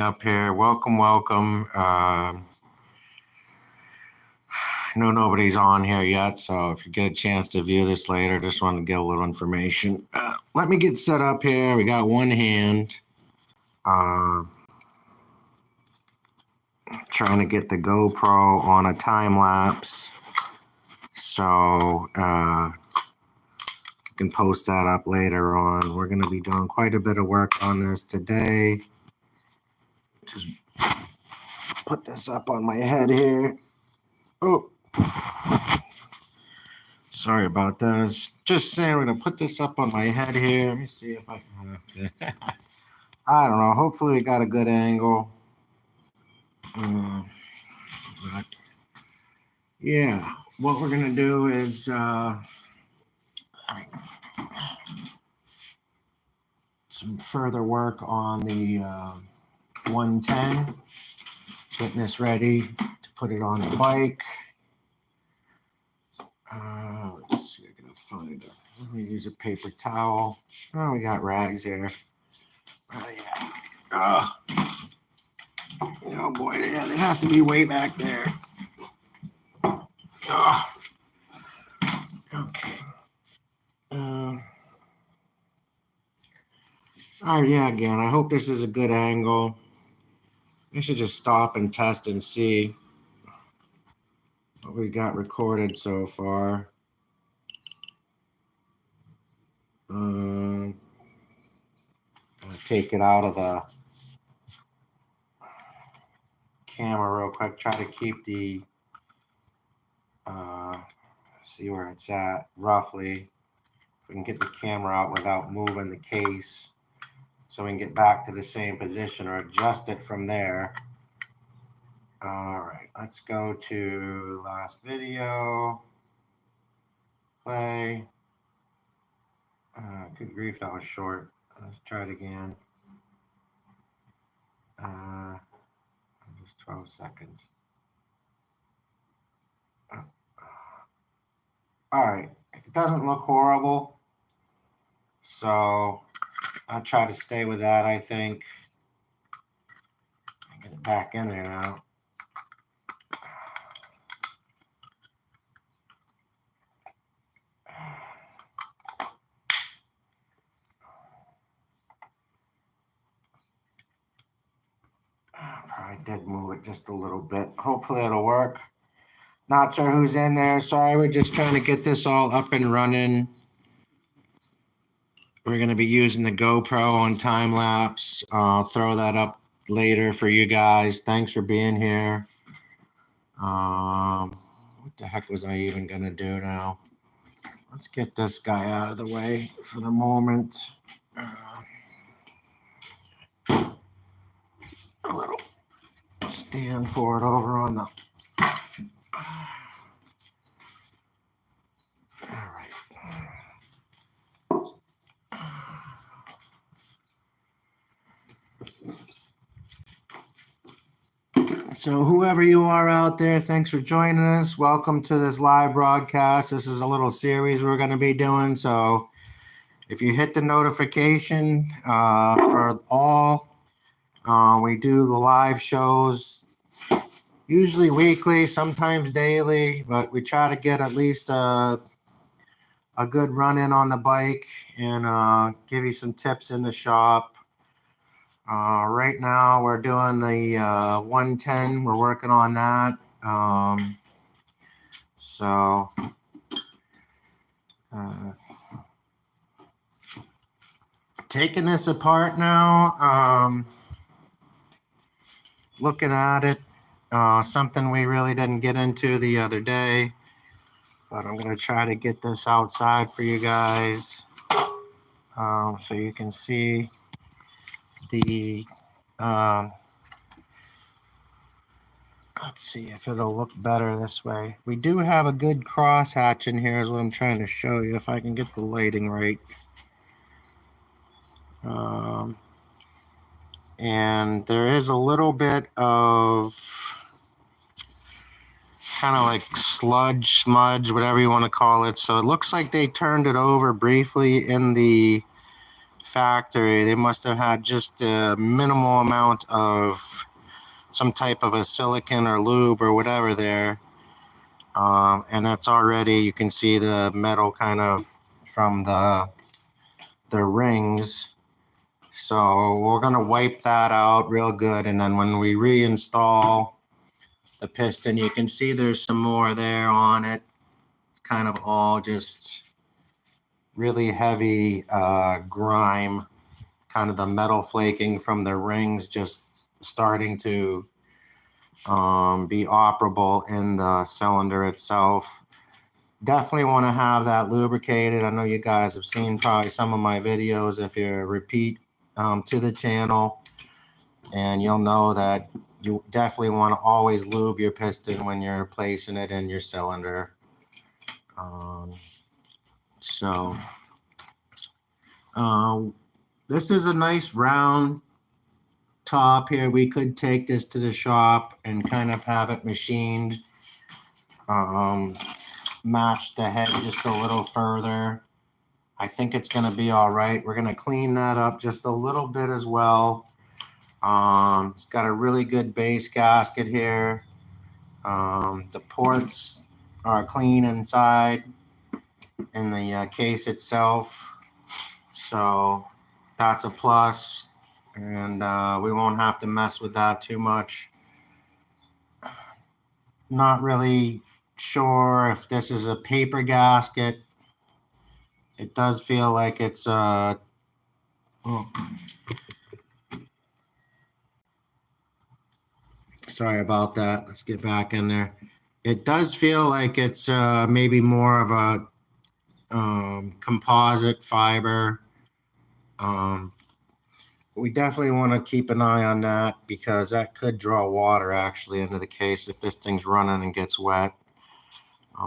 Up here. Welcome. I know nobody's on here yet, so if you get a chance to view this later, just want to get a little information. Let me get set up here. We got one hand. Trying to get the GoPro on a time lapse, so you can post that up later on. We're going to be doing quite a bit of work on this today. Just put this up on my head here. Oh. Sorry about this. Just saying, we're going to put this up on my head here. Let me see if I can. I don't know. Hopefully we got a good angle. But yeah, what we're going to do is some further work on the 110. Getting this ready to put it on the bike. Let's see, I'm going to find it. Let me use a paper towel. Oh, we got rags here. Oh boy, they have to be way back there. Oh. Okay. All right, yeah, again, I hope this is a good angle. I should just stop and test and see what we got recorded so far. I'll take it out of the camera real quick. Try to keep the see where it's at roughly. If we can get the camera out without moving the case, so we can get back to the same position or adjust it from there. All right, let's go to last video. Play. Good grief, that was short. Let's try it again. Just 12 seconds. All right, it doesn't look horrible, so I'll try to stay with that, I think. Get it back in there now. I did move it just a little bit. Hopefully it'll work. Not sure who's in there. Sorry, we're just trying to get this all up and running. We're going to be using the GoPro on time lapse. I'll throw that up later for you guys. Thanks for being here. What the heck was I even going to do now? Let's get this guy out of the way for the moment. A little stand for it over on the... So whoever you are out there, thanks for joining us. Welcome to this live broadcast. This is a little series we're going to be doing. So if you hit the notification for all, we do the live shows, usually weekly, sometimes daily, but we try to get at least a good run-in on the bike and give you some tips in the shop. Right now we're doing the 110. We're working on that. Taking this apart now, looking at it, something we really didn't get into the other day, but I'm going to try to get this outside for you guys so you can see the let's see if it'll look better this way. We do have a good cross hatch in here is what I'm trying to show you, if I can get the lighting right. And there is a little bit of kind of like sludge, smudge, whatever you want to call it. So it looks like they turned it over briefly in the factory, they must have had just a minimal amount of some type of a silicone or lube or whatever there. And that's already, you can see the metal kind of from the rings. So we're going to wipe that out real good. And then when we reinstall the piston, you can see there's some more there on it. Kind of all just really heavy grime, kind of the metal flaking from the rings just starting to be operable in the cylinder itself. Definitely want to have that lubricated. I know you guys have seen probably some of my videos if you're repeat to the channel, and you'll know that you definitely want to always lube your piston when you're placing it in your cylinder. This is a nice round top here. We could take this to the shop and kind of have it machined, match the head just a little further. I think it's going to be all right. We're going to clean that up just a little bit as well. It's got a really good base gasket here. The ports are clean inside in the case itself, so that's a plus, and we won't have to mess with that too much. Not really sure if this is a paper gasket. It does feel like it's sorry about that. Let's get back in there. It does feel like it's maybe more of a composite fiber. We definitely want to keep an eye on that because that could draw water actually into the case if this thing's running and gets wet.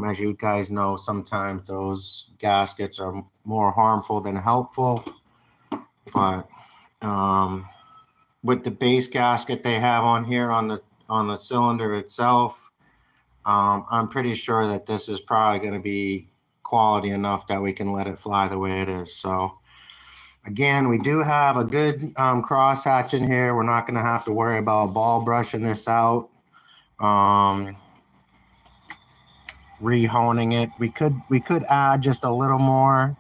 As you guys know, sometimes those gaskets are more harmful than helpful. But with the base gasket they have on here on the cylinder itself, I'm pretty sure that this is probably going to be quality enough that we can let it fly the way it is. So again, we do have a good cross hatch in here. We're not going to have to worry about ball brushing this out, rehoning it. We could add just a little more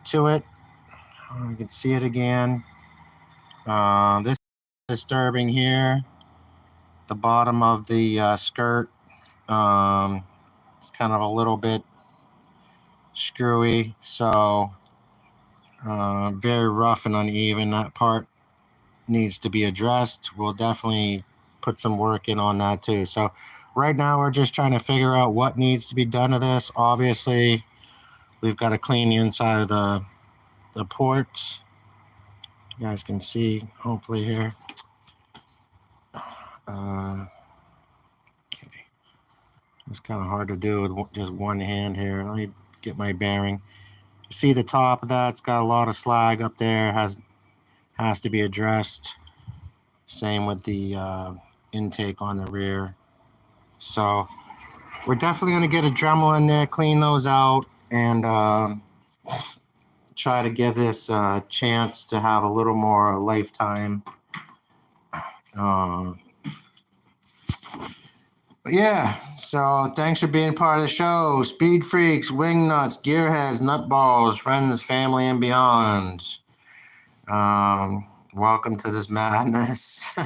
to it. You can see it again. This is disturbing here. The bottom of the skirt, it's kind of a little bit screwy, so very rough and uneven. That part needs to be addressed. We'll definitely put some work in on that too. So right now we're just trying to figure out what needs to be done to this. Obviously we've got to clean the inside of the ports. You guys can see hopefully here. Okay, it's kind of hard to do with just one hand here. Let me get my bearing. You see the top of that, it's got a lot of slag up there, has to be addressed. Same with the intake on the rear. So we're definitely going to get a Dremel in there, clean those out, and try to give this a chance to have a little more lifetime. But yeah, so thanks for being part of the show. Speed freaks, wing nuts, gearheads, nutballs, friends, family, and beyond. Welcome to this madness.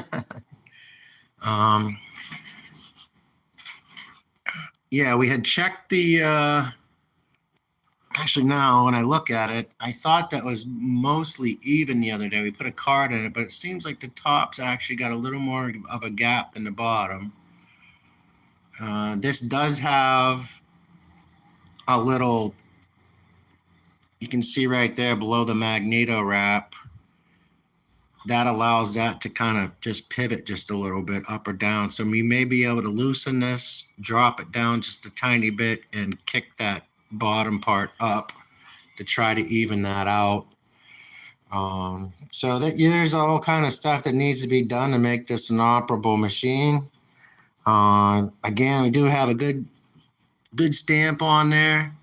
Yeah, we had checked the, actually now when I look at it, I thought that was mostly even the other day. We put a card in it, but it seems like the top's actually got a little more of a gap than the bottom. This does have a little, you can see right there below the magneto wrap, that allows that to kind of just pivot just a little bit up or down. So we may be able to loosen this, drop it down just a tiny bit, and kick that bottom part up to try to even that out. So there's all kind of stuff that needs to be done to make this an operable machine. Again, we do have a good stamp on there.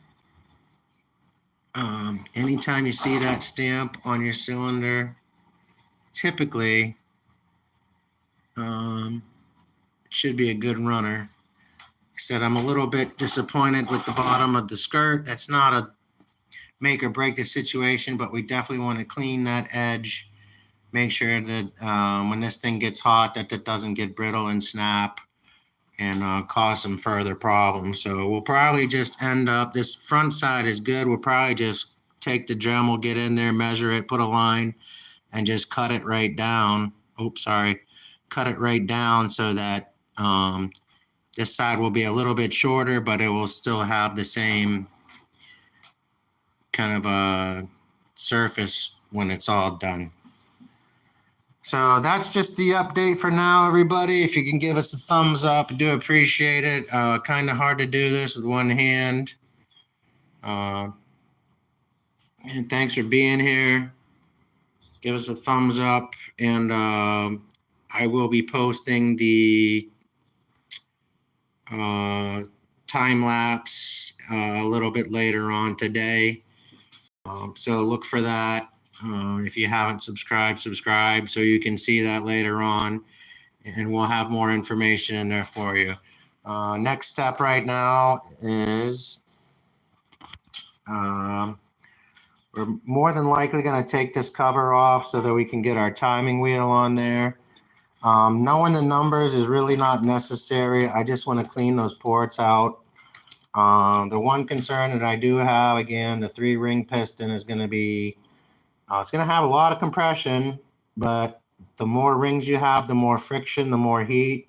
Anytime you see that stamp on your cylinder, typically it should be a good runner. I said I'm a little bit disappointed with the bottom of the skirt. That's not a make or break the situation, but we definitely want to clean that edge. Make sure that when this thing gets hot, that it doesn't get brittle and snap and cause some further problems. So we'll probably just end up, this front side is good. We'll probably just take the Dremel, get in there, measure it, put a line, and just cut it right down. Oops, sorry. Cut it right down so that this side will be a little bit shorter, but it will still have the same kind of a surface when it's all done. So that's just the update for now, everybody. If you can give us a thumbs up, I do appreciate it. Kind of hard to do this with one hand. And thanks for being here. Give us a thumbs up, and I will be posting the time lapse a little bit later on today. So look for that. If you haven't subscribed, subscribe so you can see that later on, and we'll have more information in there for you. Next step right now is we're more than likely going to take this cover off so that we can get our timing wheel on there. Knowing the numbers is really not necessary. I just want to clean those ports out. The one concern that I do have, again, the 3-ring piston is going to be, it's going to have a lot of compression, but the more rings you have, the more friction, the more heat.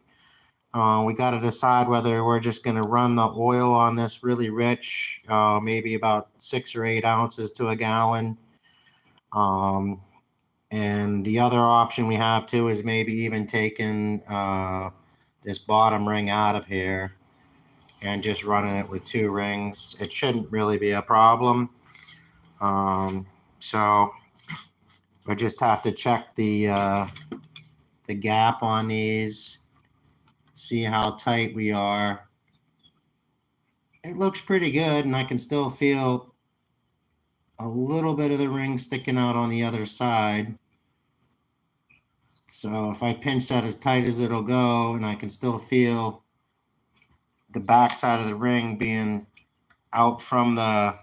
We got to decide whether we're just going to run the oil on this really rich, maybe about 6 or 8 ounces to a gallon. And the other option we have too is maybe even taking this bottom ring out of here and just running it with 2 rings. It shouldn't really be a problem. So we just have to check the gap on these, see how tight we are. It looks pretty good, and I can still feel a little bit of the ring sticking out on the other side. So if I pinch that as tight as it'll go, and I can still feel the back side of the ring being out from the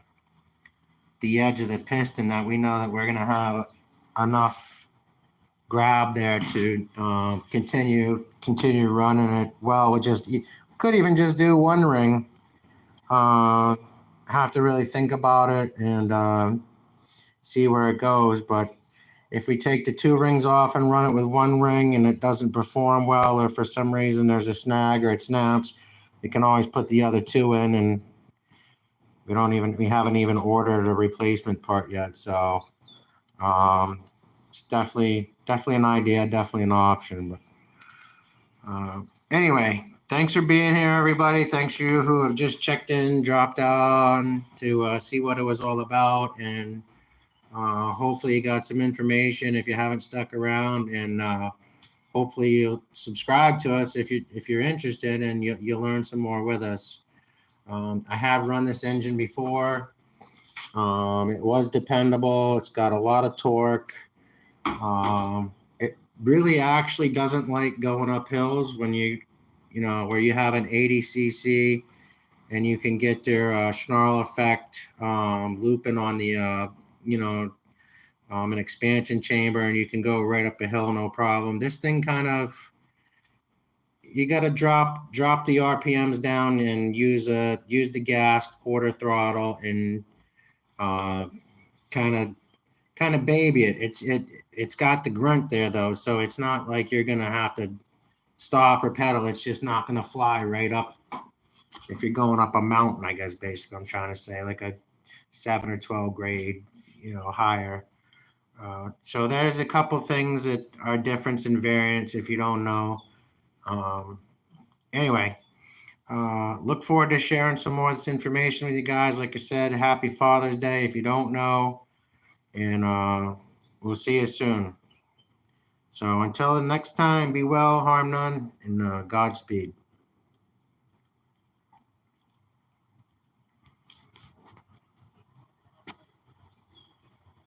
edge of the piston, that we know that we're going to have enough grab there to continue running it well. We could even just do 1 ring. Have to really think about it and see where it goes. But if we take the 2 rings off and run it with 1 ring and it doesn't perform well, or for some reason there's a snag or it snaps, we can always put the other 2 in, and we haven't even ordered a replacement part yet. So it's definitely an idea, definitely an option. But anyway, thanks for being here, everybody. Thanks for you who have just checked in, dropped on to see what it was all about, and hopefully you got some information if you haven't stuck around, and hopefully you'll subscribe to us if you're interested, and you'll learn some more with us. I have run this engine before. It was dependable. It's got a lot of torque. It really actually doesn't like going up hills when where you have an 80 cc and you can get their snarl effect looping on the an expansion chamber, and you can go right up a hill no problem. This thing kind of, you got to drop the RPMs down and use the gas, quarter throttle, and kind of baby it. It's got the grunt there though, so it's not like you're gonna have to stop or pedal. It's just not gonna fly right up if you're going up a mountain, I guess, basically I'm trying to say, like a 7 or 12 grade, higher. So there's a couple things that are difference in variance if you don't know. Anyway, look forward to sharing some more of this information with you guys. Like I said, happy Father's Day if you don't know, and we'll see you soon. So until the next time, be well, harm none, and Godspeed.